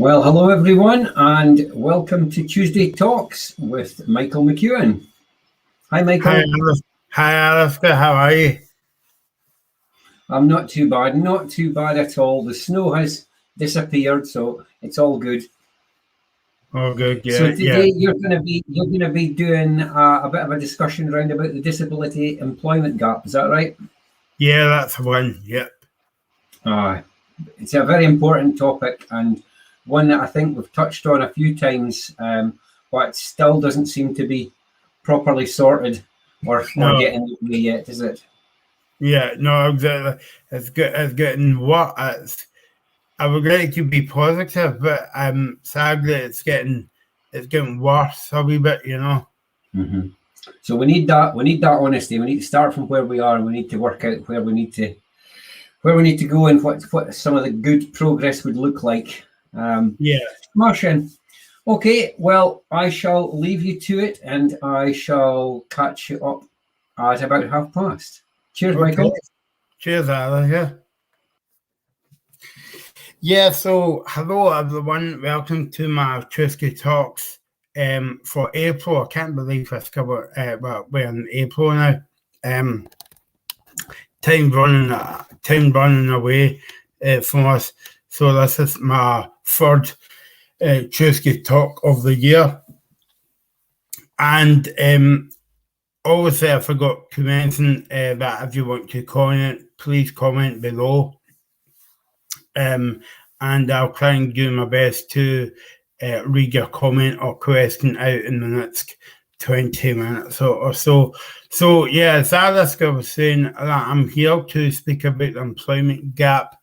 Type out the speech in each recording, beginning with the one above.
Well, hello everyone, and welcome to Tuesday Talks with Michael McEwan. Hi, Michael. Hi, Alistair. How are you? I'm not too bad at all. The snow has disappeared, so it's all good. Oh, good. Yeah, So today you're going to be doing a bit of a discussion around about the disability employment gap. Is that right? Yeah, that's the one. Yep. It's a very important topic and one that I think we've touched on a few times, but it still doesn't seem to be properly sorted or getting away yet, is it? Yeah, no, exactly. It's good. It's getting what I would like to be positive, but sadly, it's getting worse a wee bit. Mm-hmm. So we need that. We need that honesty. We need to start from where we are, and we need to work out where we need to go, and what some of the good progress would look like. Yeah. Martian. Okay. Well, I shall leave you to it, and I shall catch you up at about past. Cheers, Okay. Michael. Cheers, Alice. Yeah. Yeah. So, hello everyone. Welcome to my Tuesday Talks. For April, I can't believe it's covered. We're in April now. Time running away from us. So this is my third Tuesday talk of the year, and obviously I forgot to mention that if you want to comment, please comment below, and I'll try and do my best to read your comment or question out in the next 20 minutes or so. So yeah, as Alistair was saying, that I'm here to speak about the employment gap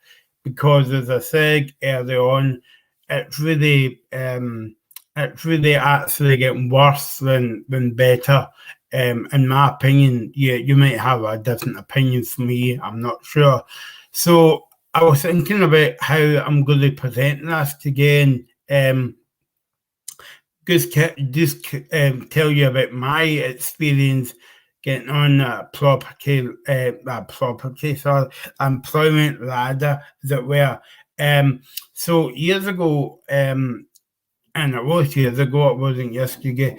because, as I said earlier on, it's really actually getting worse than better. In my opinion, you might have a different opinion from me. I'm not sure. So I was thinking about how I'm going to present this again. Just tell you about my experience getting on employment ladder, as it were. So years ago, and it was years ago, it wasn't yesterday,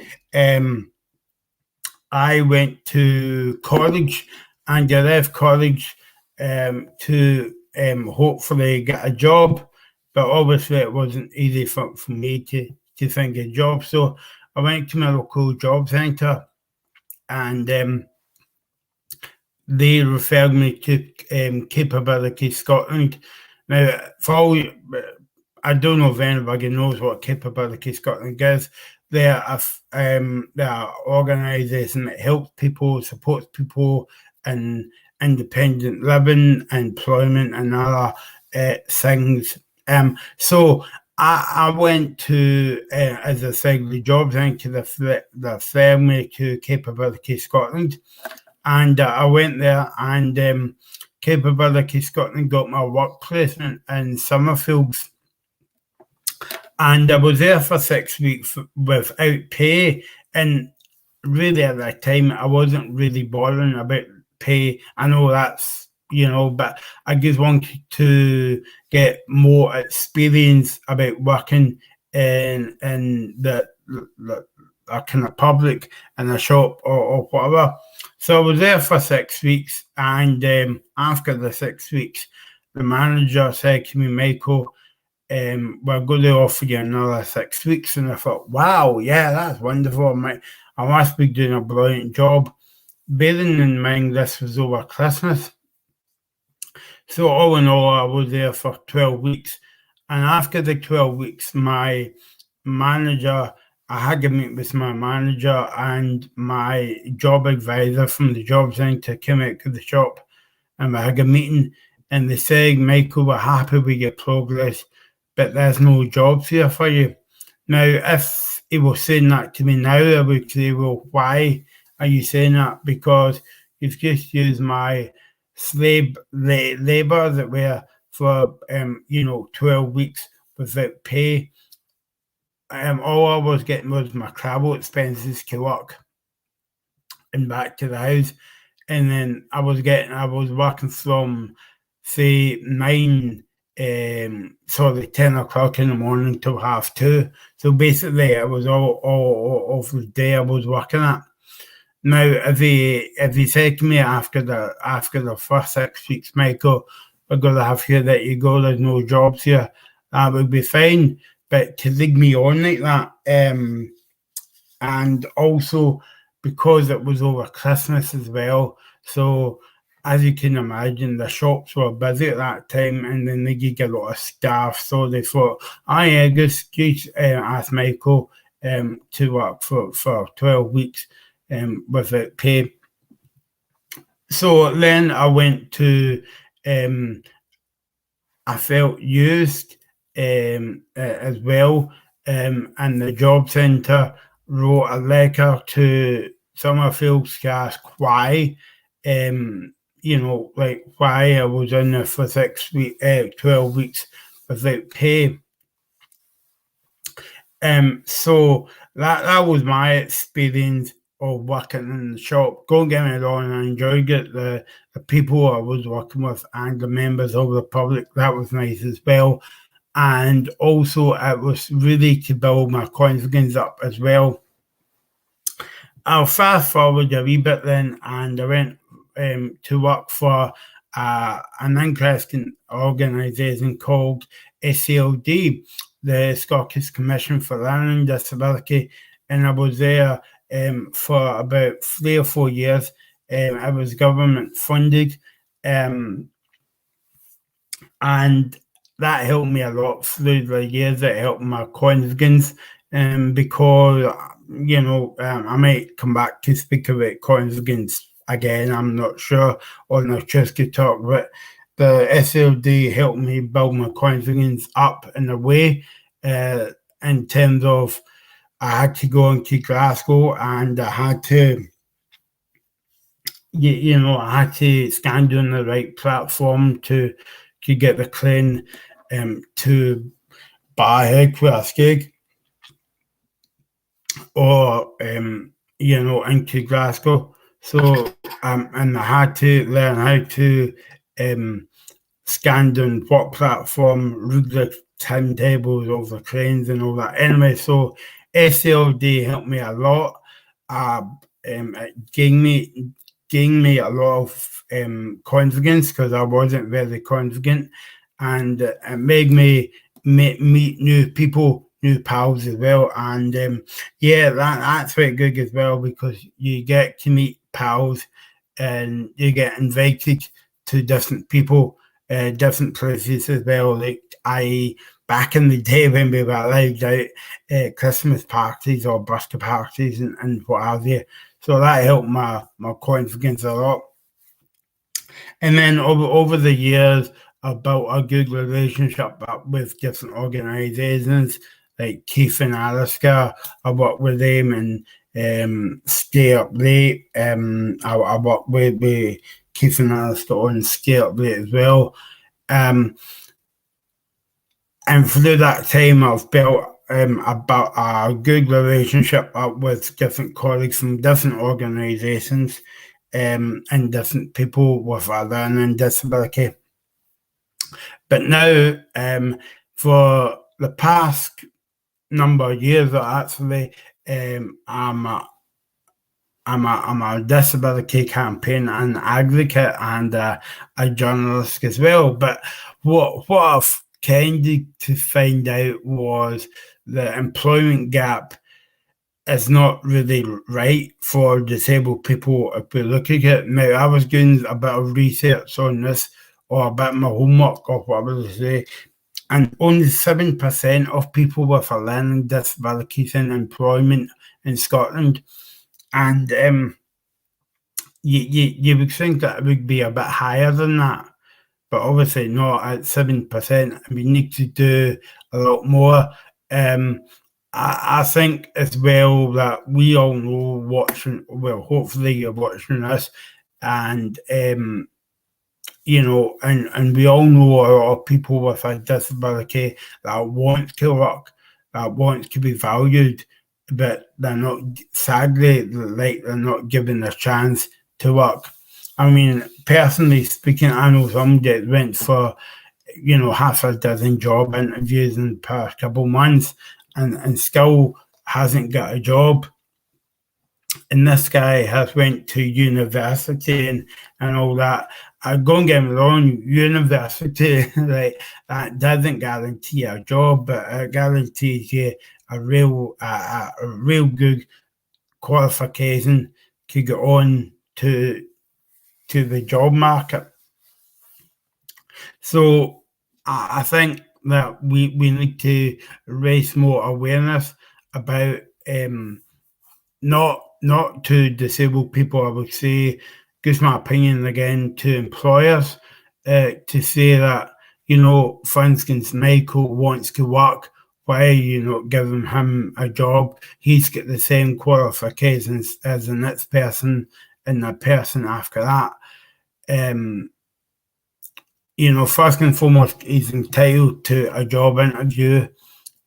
I went to college, and I left college to hopefully get a job, but obviously it wasn't easy for me to find a job. So I went to my local job centre, and they referred me to Capability Scotland. Now, I don't know if anybody knows what Capability Scotland is. They're an organisation that helps people, supports people in independent living, employment, and other things. So I went to, as I said, the job centre, the firm to Capability Scotland, and I went there, and Capability Scotland got my work placement in Summerfields. And I was there for 6 weeks without pay. And really at that time, I wasn't really bothering about pay. I know that's, but I just wanted to get more experience about working in the kind of public in a shop or whatever. So I was there for 6 weeks. And after the 6 weeks, the manager said to me, Michael, we're going to offer you another 6 weeks. And I thought, wow, yeah, that's wonderful. I must be doing a brilliant job. Bearing in mind this was over Christmas. So all in all, I was there for 12 weeks. And after the 12 weeks, my manager, I had to meet with my manager and my job advisor from the job centre came out to the shop, and we had a meeting, and they said, Michael, we're happy with your progress, but there's no jobs here for you. Now, if he was saying that to me now, I would say, well, why are you saying that? Because you've just used my slave labour that were for 12 weeks without pay. All I was getting was my travel expenses to work and back to the house, and then I was working from say 9 sort of 10 o'clock in the morning till 2:30. So basically, it was all of the day I was working at. Now, if he said to me after the first 6 weeks, Michael, we're going to have you let you go, there's no jobs here, that would be fine. But to lead me on like that, and also because it was over Christmas as well, so as you can imagine, the shops were busy at that time, and then they did a lot of staff, so they thought, yeah, just ask Michael to work for 12 weeks without pay. So then I went to, I felt used as well, and the job centre wrote a letter to Summerfields to ask why, like why I was in there for 12 weeks without pay. So that was my experience of working in the shop. Don't get me wrong, I enjoyed it. The people I was working with and the members of the public, that was nice as well. And also it was really to build my confidence up as well. I'll fast forward a wee bit then, and I went to work for an interesting organisation called SCLD, the Scottish Commission for Learning Disability, and I was there for about 3 or 4 years. I was government funded, and that helped me a lot through the years. It helped my confidence, because I might come back to speak about confidence again, I'm not sure, on a Tuesday talk, but the SLD helped me build my confidence up in a way, in terms of I had to go into Glasgow, and I had to, I had to stand on the right platform to get the crane to Barhead for a gig, or into Glasgow. So and I had to learn how to stand on what platform, read the timetables of the cranes and all that. Anyway, so SLD helped me a lot. It gained me a lot of confidence, because I wasn't very confident, and it made me meet new people, new pals as well. And that's very good as well, because you get to meet pals and you get invited to different people, different places as well. Like back in the day when we were allowed out Christmas parties or birthday parties and what have you. So that helped my confidence a lot. And then over the years, I've built a good relationship with different organisations like Keith and Alaska. I work with them and Stay Up Late. I work with Keith and Alaska on Stay Up Late as well. And through that time, I've built about a good relationship with different colleagues from different organisations, and different people with a learning disability. But now, for the past number of years, actually, I'm a disability campaign and advocate, and a journalist as well. But what I've tended to find out was the employment gap is not really right for disabled people if we look at it. Now, I was doing a bit of research on this, or a bit of my homework, or whatever to say, and only 7% of people with a learning disability is in employment in Scotland. And you would think that it would be a bit higher than that, but obviously not at 7%, and we need to do a lot more. I think as well that we all know hopefully you're watching this, and and we all know a lot of people with a disability that want to work, that want to be valued, but they're not, sadly, they're not given a chance to work. I mean, personally speaking, I know somebody that went for half a dozen job interviews in the past couple of months and still hasn't got a job. And this guy has went to university and all that. Don't get me wrong, university, like, that doesn't guarantee a job, but it guarantees you a real good qualification to get on to the job market. So I think that we need to raise more awareness about not to disabled people. I would say, gives my opinion again, to employers, to say that, for instance, Michael wants to work. Why are you not giving him a job? He's got the same qualifications as the next person and the person after that. First and foremost, he's entitled to a job interview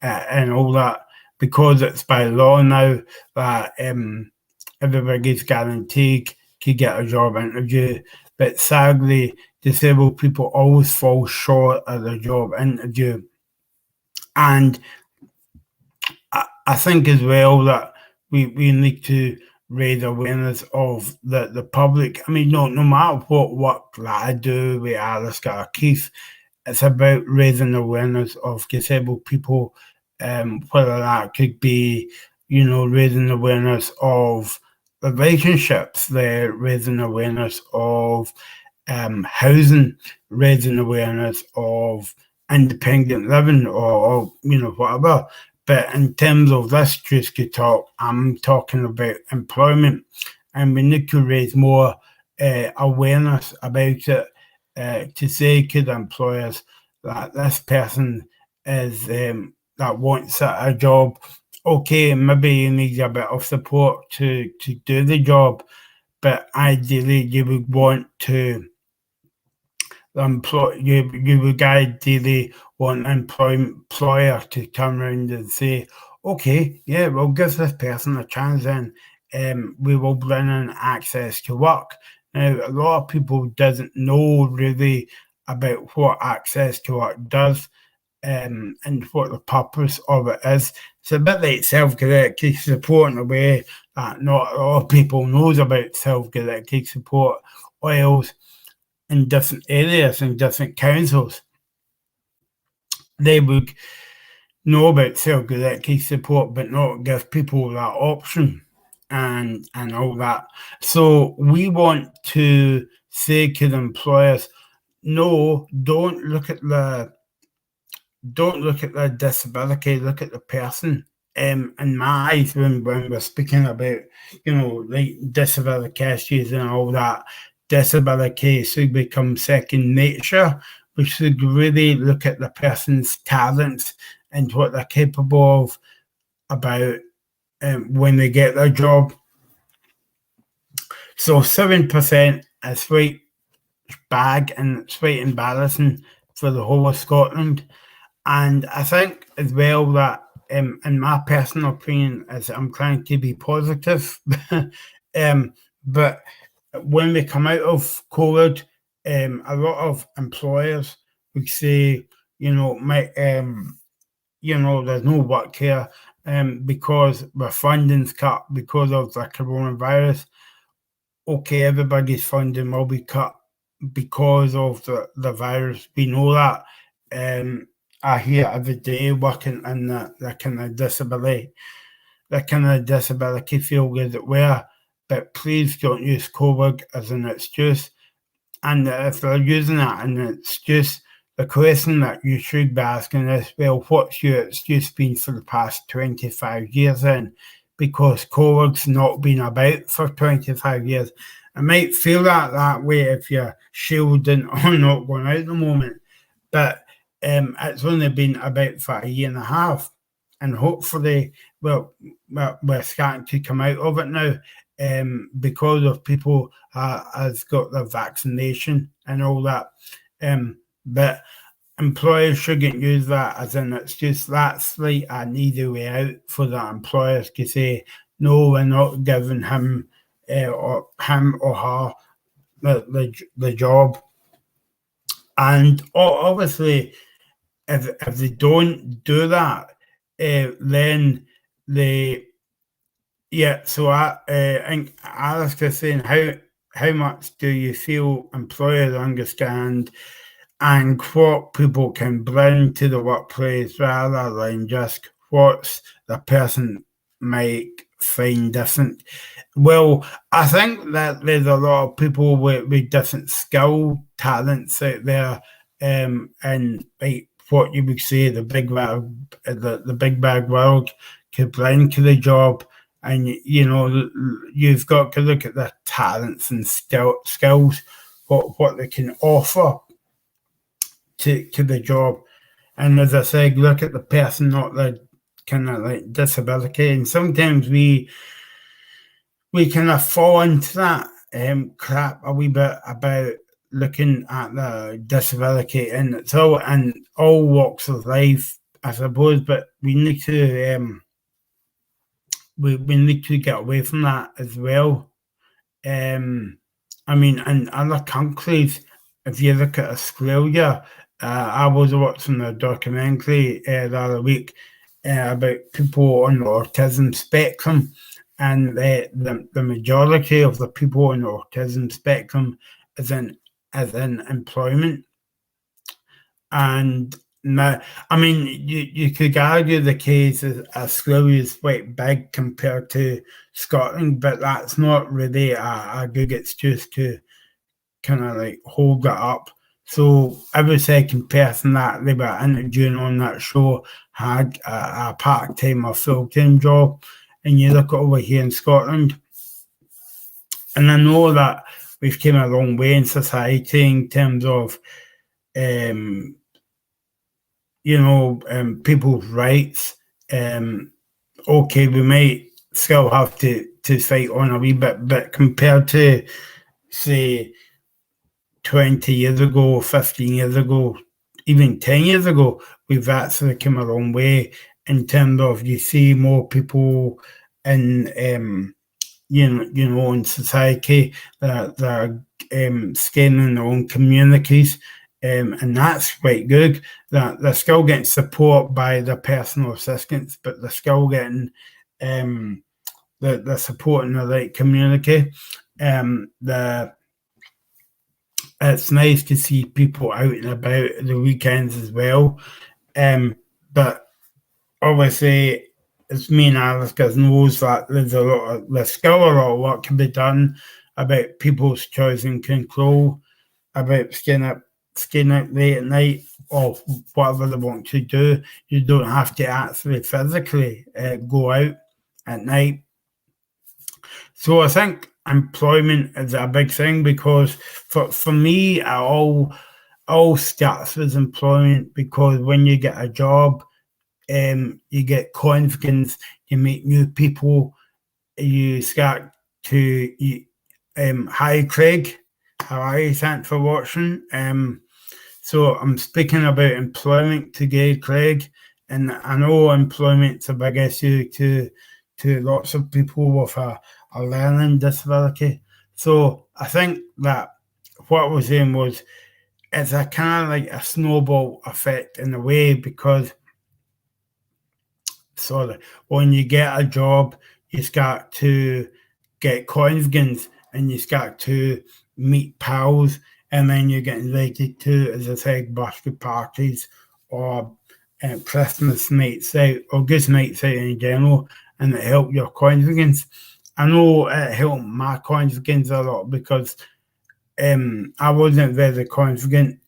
and all that, because it's by law now that everybody's guaranteed to get a job interview. But sadly, disabled people always fall short of the job interview. And I think as well that we need to raise awareness of the public. I mean, no matter what work that I do with Alistair or Keith, it's about raising awareness of disabled people, whether that could be, raising awareness of relationships, they're raising awareness of housing, raising awareness of independent living or whatever. But in terms of this Tuesday talk, I'm talking about employment, and we need to raise more awareness about it, to say to the employers that this person is that wants a job. Okay, maybe you need a bit of support to do the job, but ideally you would want to you would ideally want an employer to turn around and say, okay, yeah, we'll give this person a chance and we will bring in access to work. Now, a lot of people doesn't know really about what access to work does and what the purpose of it is. It's a bit like self-directed support in a way that not a lot of people knows about self-directed support, or else in different areas and different councils, they would know about self-directed support but not give people that option and all that. So we want to say to the employers, no, don't look at the disability, look at the person. In my eyes, when we're speaking about, like disability issues and all that, disability should become second nature. We should really look at the person's talents and what they're capable of about when they get their job. So 7% is quite bad, and it's quite embarrassing for the whole of Scotland. And I think as well that, in my personal opinion, is I'm trying to be positive, but when we come out of COVID, a lot of employers would say, there's no work here because our funding's cut because of the coronavirus. Okay, everybody's funding will be cut because of the virus. We know that. I hear every day working in the kind of disability field, as it were. But please don't use COVID as an excuse. And if they're using it as an excuse, the question that you should be asking is, well, what's your excuse been for the past 25 years then? Because COVID's not been about for 25 years. It might feel that way if you're shielding or not going out at the moment, but it's only been about for a year and a half, and hopefully, well, we're starting to come out of it now because of people has got the vaccination and all that. But employers shouldn't use that as an excuse. That's like an easy way out for the employers to say, no, we're not giving him or her the job. And obviously, if they don't do that, then they so I think Alice is saying how much do you feel employers understand and what people can bring to the workplace rather than just what the person might find different? Well, I think that there's a lot of people with different skill talents out there, and like what you would say the big bag world could bring to the job. And you've got to look at the talents and skills, what they can offer to the job. And as I said, look at the person, not the kind of like disability. And sometimes we kind of fall into that crap a wee bit about looking at the disability, and it's all in all walks of life, I suppose. But we need to we need to get away from that as well. I mean, in other countries, if you look at Australia, I was watching a documentary the other week about people on the autism spectrum, and the majority of the people on the autism spectrum is in employment. And now, I mean, you could argue the case is Australia is quite big compared to Scotland, but that's not really a good excuse to kind of like hold it up. So every second person that they were interviewing on that show had a part-time or full-time job. And you look over here in Scotland, and I know that we've came a long way in society in terms of people's rights. Okay, we might still have to fight on a wee bit, but compared to, say, 20 years ago, 15 years ago, even 10 years ago, we've actually come a long way in terms of you see more people in, in society that are scaling their own communities. And that's quite good. That they're still getting support by the personal assistants, but they're still getting the support in the right community. It's nice to see people out and about the weekends as well. But obviously, as me and Alice knows that there's still a lot of work to be done about people's choice and control, about staying out late at night or whatever they want to do. You don't have to actually physically go out at night. So I think employment is a big thing, because for me, it all starts with employment, because when you get a job, you get confidence, you meet new people, you start to hi Craig, how are you? Thanks for watching. So I'm speaking about employment today, Craig, and I know employment's a big issue to lots of people with a learning disability. So I think that what I was saying was it's a kind of like a snowball effect in a way, because when you get a job, you start to get confidence and you start to meet pals, and then you get invited to, as I said, birthday parties or Christmas nights out or good nights out in general, and it helped your confidence. I know it helped my confidence a lot, because I wasn't very confident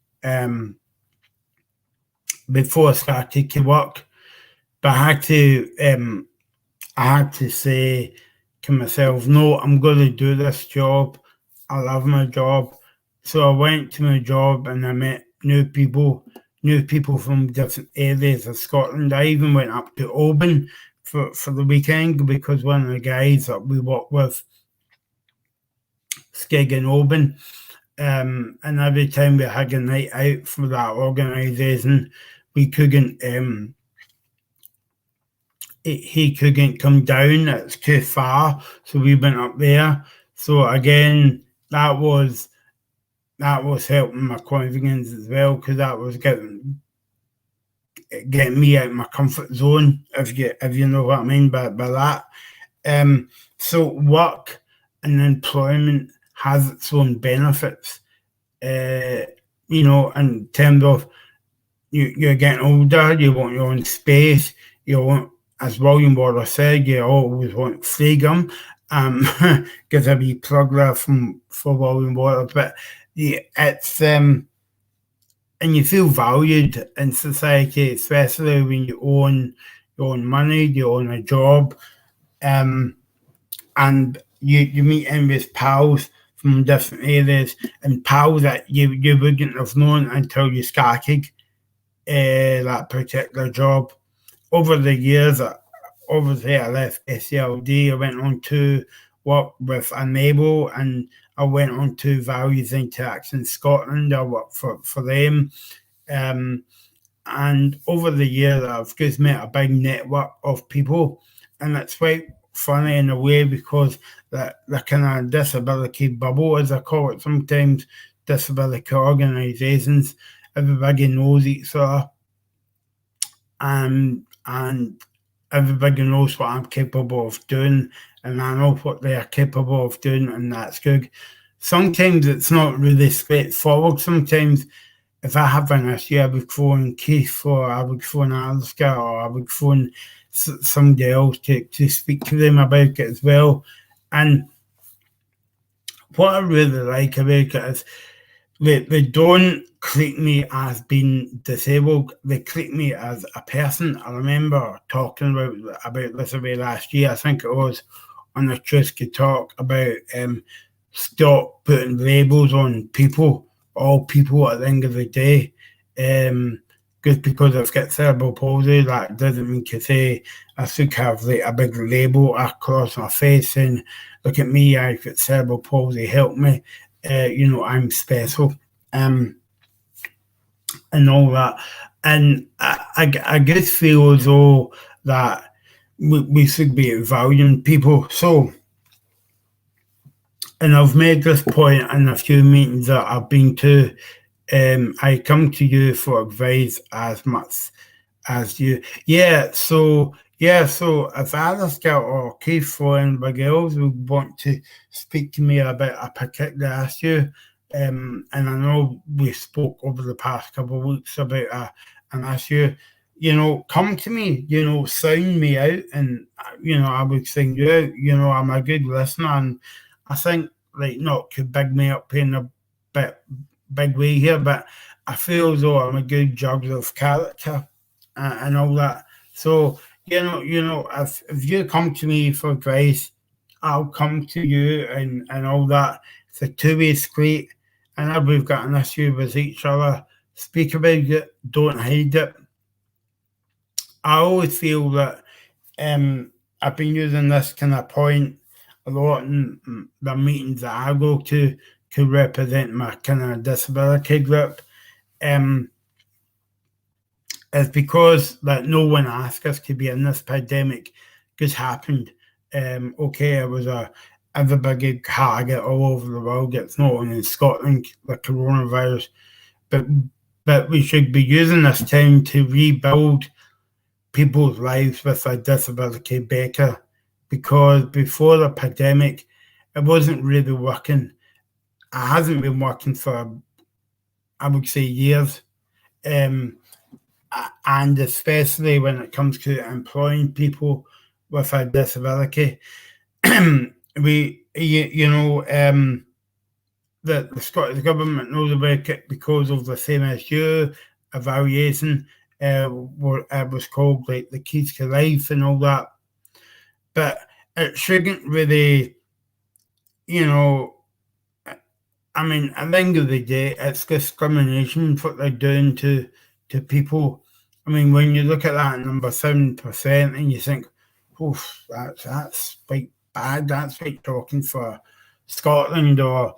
before I started to work, but I had to say to myself, no, I'm going to do this job. I love my job. So I went to my job and I met new people from different areas of Scotland. I even went up to Oban for the weekend, because one of the guys that we work with skig in Oban. And every time we had a night out for that organisation, we couldn't he couldn't come down, it's too far, so we went up there. So again, that was that was helping my confidence as well, because that was getting me out of my comfort zone, if you know what I mean by that. So work and employment has its own benefits, in terms of you're getting older, you want your own space, you want, as William Waller said, you always want freedom. Gives a wee plug there for William Waller, but it's and you feel valued in society, especially when you own your own money, you own a job, and you meet in with pals from different areas, and pals that you wouldn't have known until you started that particular job. Over the years, obviously I left SCLD, I went on to work with Enable, and I went on to Values Interaction Scotland. I worked for them. And over the years, I've just met a big network of people, and it's quite funny in a way, because the kind of disability bubble, as I call it, sometimes disability organisations, everybody knows each other, and everybody knows what I'm capable of doing, and I know what they are capable of doing, and that's good. Sometimes it's not really straightforward. Sometimes if I have an issue, I would phone Keith, or I would phone Alistair, or I would phone somebody else to speak to them about it as well. And what I really like about it is they don't treat me as being disabled. They treat me as a person. I remember talking about this away last year. I think it was on a Tuesday talk about stop putting labels on people. All people at the end of the day. Just because I've got cerebral palsy, that doesn't mean to say I should have like a big label across my face saying, look at me, I've got cerebral palsy, help me. I'm special. And all that. And I just feel as though that we should be valuing people. So, and I've made this point in a few meetings that I've been to. I come to you for advice as much as you. So if Alistair or Keith or anybody else would want to speak to me about a particular issue, and I know we spoke over the past couple of weeks about an issue, come to me, sound me out, and, I would sing you out. I'm a good listener, and I think, not to big me up in a big way here, but I feel as though I'm a good juggler of character and all that. So, if you come to me for advice, I'll come to you and all that. It's a two-way street, and if we've got an issue with each other, speak about it, don't hide it. I always feel that I've been using this kind of point a lot in the meetings that I go to represent my kind of disability group. It's because that no one asked us to be in this pandemic. Just happened. It was everybody had it all over the world. It's not only in Scotland, the coronavirus, but we should be using this time to rebuild people's lives with a disability better, because before the pandemic, it wasn't really working. It hasn't been working for, I would say, years. And especially when it comes to employing people with a disability, the Scottish Government knows about it because of the same as you evaluation. It was called like the Keys to Life and all that, but it shouldn't really, at the end of the day, it's discrimination what they're doing to people. When you look at that number 7% and you think, oof, that's quite bad. That's like talking for Scotland, or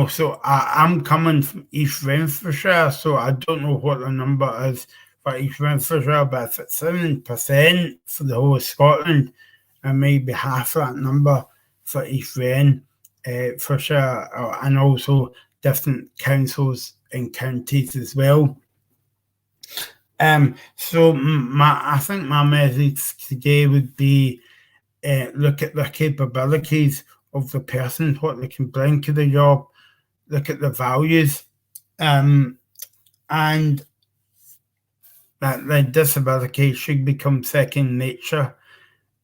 so I'm coming from East Renfrewshire, so I don't know what the number is for East Renfrewshire, but if it's 7% for the whole of Scotland, and maybe half that number for East Ren, for sure, and also different councils and counties as well. So I think my message today would be look at the capabilities of the person, what they can bring to the job, look at the values, and that the disability should become second nature.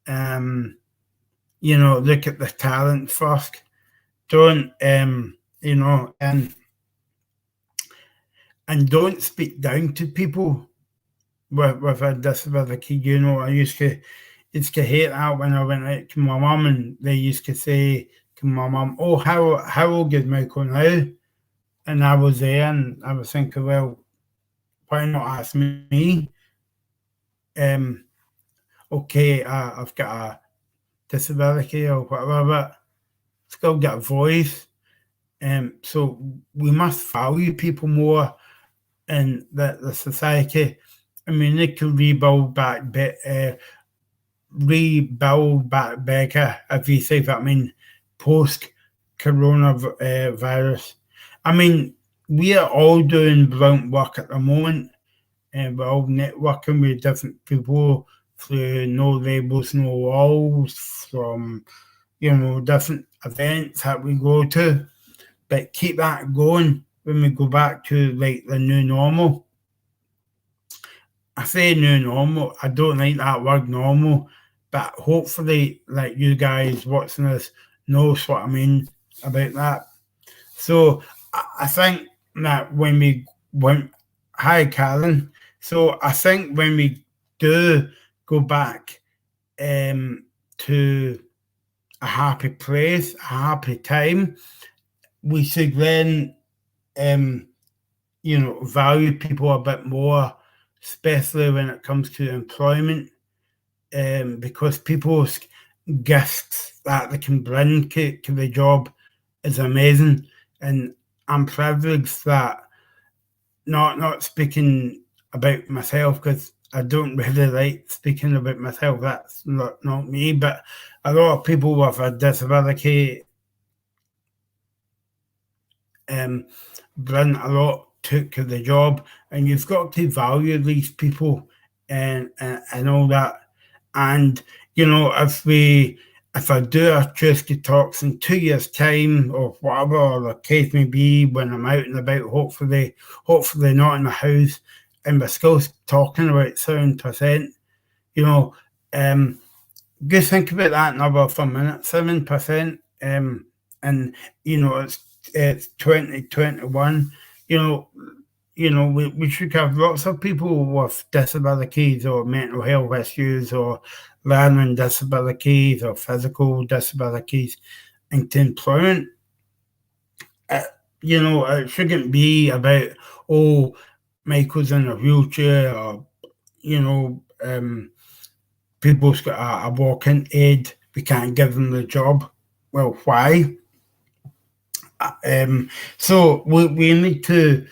Look at the talent first. Don't, and don't speak down to people with a disability. I used to hate that when I went out to my mum and they used to say to my mum, "Oh, how old is Michael now?" And I was there and I was thinking, well, why not ask me? Okay, I've got a disability or whatever, but still got a voice. So we must value people more in the society. I mean, they can rebuild back better, if you say that. I mean, post-coronavirus. I mean, we are all doing brilliant work at the moment, and we're all networking with different people through No Labels, No Walls, from different events that we go to. But keep that going when we go back to like the new normal. I say new normal, I don't like that word normal, but hopefully like you guys watching this knows what I mean about that. So I think that when we went, hi Karen, so I think when we do go back to a happy place, a happy time, we should then value people a bit more, especially when it comes to employment, because people's gifts that they can bring to the job is amazing. And I'm privileged that, not speaking about myself, because I don't really like speaking about myself, that's not me, but a lot of people with a disability bring a lot to the job, and you've got to value these people and all that. And if I do a Tuesday Talks in 2 years' time or whatever the case may be, when I'm out and about, hopefully not in the house, and we're still talking about 7%, just think about that number for a minute, 7%, and it's 2021. We should have lots of people with disabilities or mental health issues or learning disabilities or physical disabilities into employment. It shouldn't be about, oh, Michael's in a wheelchair, or people's got a walking aid, we can't give them the job. Well, why? So we need to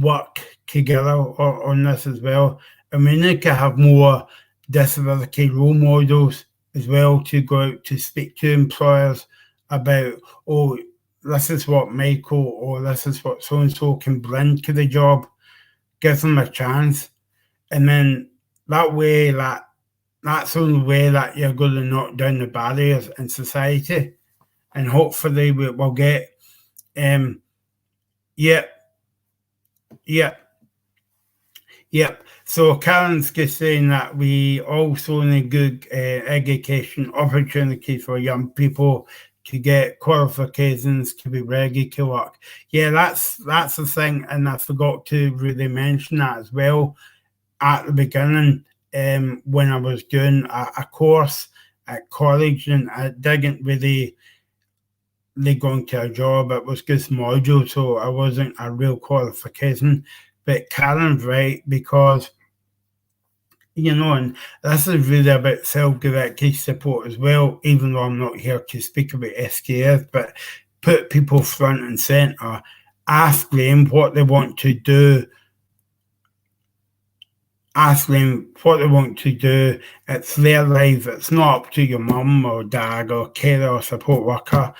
work together on this as well, and we need to have more disability role models as well to go out to speak to employers about, oh, this is what Michael or this is what so-and-so can bring to the job. Give them a chance, and then that way, that's the only way that you're going to knock down the barriers in society, and hopefully we'll get Yep. So Karen's just saying that we also need good education opportunities for young people to get qualifications to be ready to work. Yeah, that's the thing, and I forgot to really mention that as well at the beginning, when I was doing a course at college, and I didn't really go into a job. It was just module, so I wasn't a real qualification. But Karen's right, because and this is really about self-directed support as well, even though I'm not here to speak about SKF, but put people front and centre, ask them what they want to do, it's their life, it's not up to your mum or dad or carer or support worker.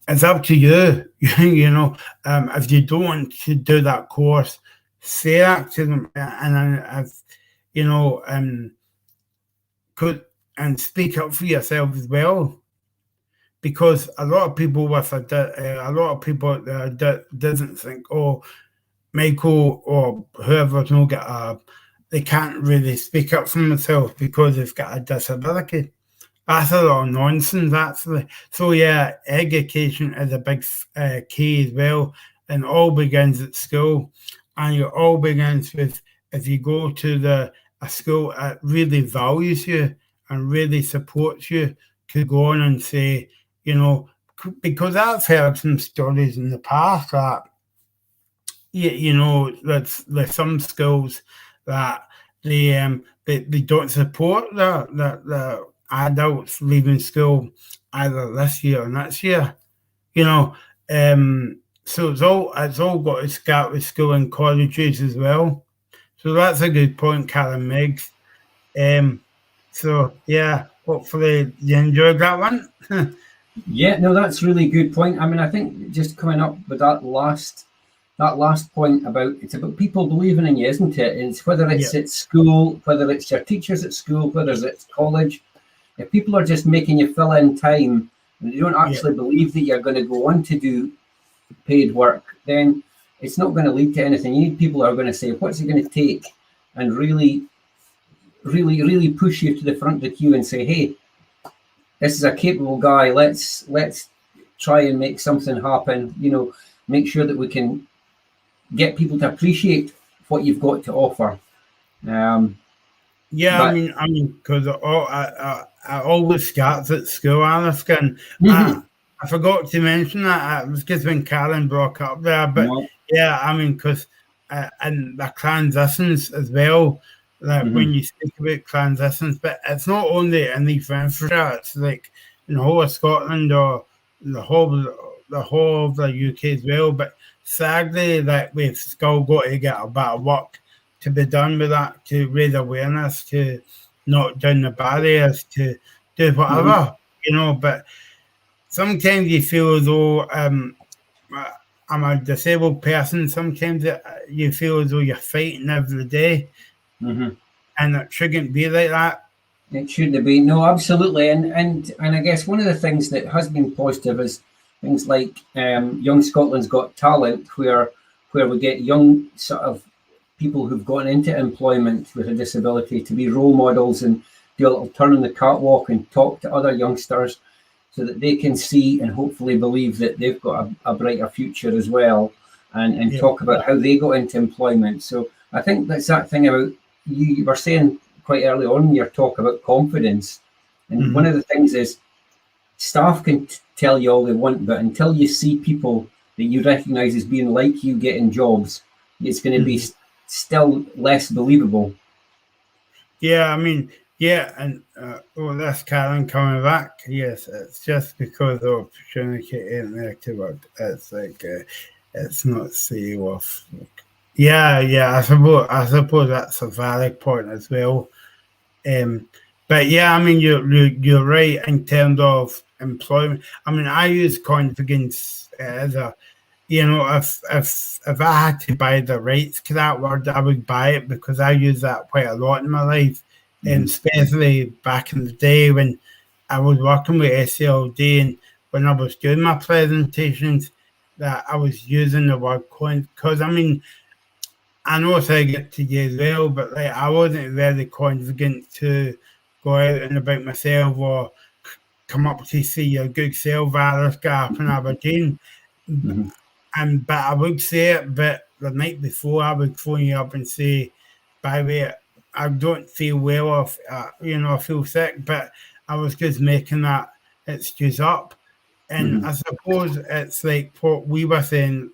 it's up to you. If you don't want to do that course, say that to them, and if could and speak up for yourself as well, because a lot of people doesn't think, oh, Michael or whoever's not got they can't really speak up for themselves because they've got a disability. That's a lot of nonsense, actually. So yeah, education is a big key as well, and all begins at school, and it all begins with if you go to a school that really values you and really supports you to go on and say, because I've heard some stories in the past that there's some schools that they don't support the adults leaving school either this year or next year. So it's all got to start with school and colleges as well. So that's a good point, Karen Meigs. So yeah, hopefully you enjoyed that one. Yeah, no, that's a really good point. I mean, I think just coming up with that last point about it's about people believing in you, isn't it? It's whether it's at school, whether it's your teachers at school, whether it's college. If people are just making you fill in time and they don't actually believe that you're going to go on to do paid work, then it's not going to lead to anything. You need people who are going to say, what's it going to take? And really, really, really push you to the front of the queue and say, hey, this is a capable guy. Let's try and make something happen. Make sure that we can get people to appreciate what you've got to offer. I mean, because I always start at school, Alice, and I forgot to mention that. It was just when Karen brought up there, but because and the transitions as well. When you speak about transitions, but it's not only in the infrastructure, it's like in the whole of Scotland or the whole of the UK as well. But sadly, that we've still got to get a bit of work to be done with that, to raise awareness, to knock down the barriers, to do whatever, But sometimes you feel as though I'm a disabled person. Sometimes you feel as though you're fighting every day. And it shouldn't be like that. It shouldn't be. No, absolutely. And I guess one of the things that has been positive is things like Young Scotland's Got Talent, where we get young sort of people who've gotten into employment with a disability to be role models and do a little turn on the catwalk and talk to other youngsters so that they can see and hopefully believe that they've got a brighter future as well, and talk about how they got into employment. So I think that's that thing about you were saying quite early on in your talk about confidence. And one of the things is staff can tell you all they want, but until you see people that you recognize as being like you getting jobs, it's going to be still less believable. Yeah, I mean, and that's Karen coming back. Yes, it's just because of opportunity in there to work. It's like it's not see off. I suppose that's a valid point as well. But yeah, I mean, you're right in terms of employment. I mean, I use confidence as a, if I had to buy the rights to that word, I would buy it because I use that quite a lot in my life, and especially back in the day when I was working with SCLD and when I was doing my presentations, that I was using the word coin because I mean. I know I get to you as well, but like I wasn't very confident to go out and about myself or come up to see your good self virus gap in Aberdeen. But I would say it, but the night before I would phone you up and say, by the way, I don't feel well, or I feel sick, but I was just making that excuse up. And I suppose it's like what we were saying,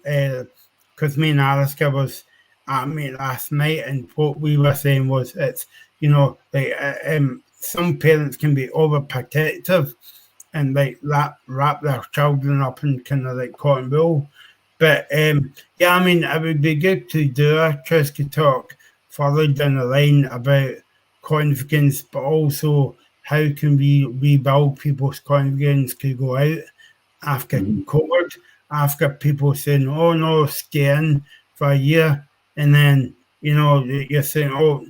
because me and Aliska was at me last night, and what we were saying was it's some parents can be overprotective and like that wrap their children up in kind of like cotton wool. But I mean, it would be good to do a Trisky talk further down the line about confidence, but also how can we rebuild people's confidence to go out after COVID, after people saying, oh no, stay in for a year, and then, you know, you're saying, oh,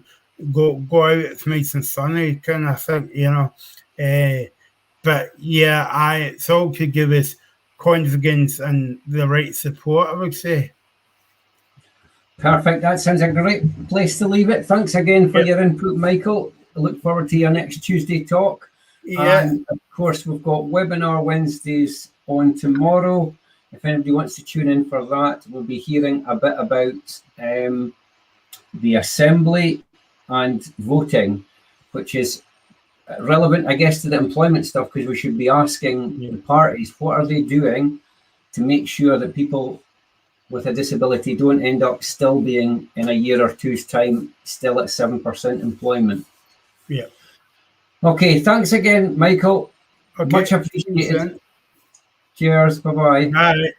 go out, it's nice and sunny, kind of thing, you know. But yeah, it's all to give us confidence and the right support, I would say. Perfect. That sounds a great place to leave it. Thanks again for your input, Michael. I look forward to your next Tuesday talk. Yeah. And of course, we've got webinar Wednesdays on tomorrow. If anybody wants to tune in for that, we'll be hearing a bit about the assembly and voting, which is relevant, I guess, to the employment stuff, because we should be asking the parties, what are they doing to make sure that people with a disability don't end up still being, in a year or two's time, still at 7% employment. Yeah. Okay, thanks again, Michael. Okay. Much appreciated. Cheers. Bye-bye. Bye.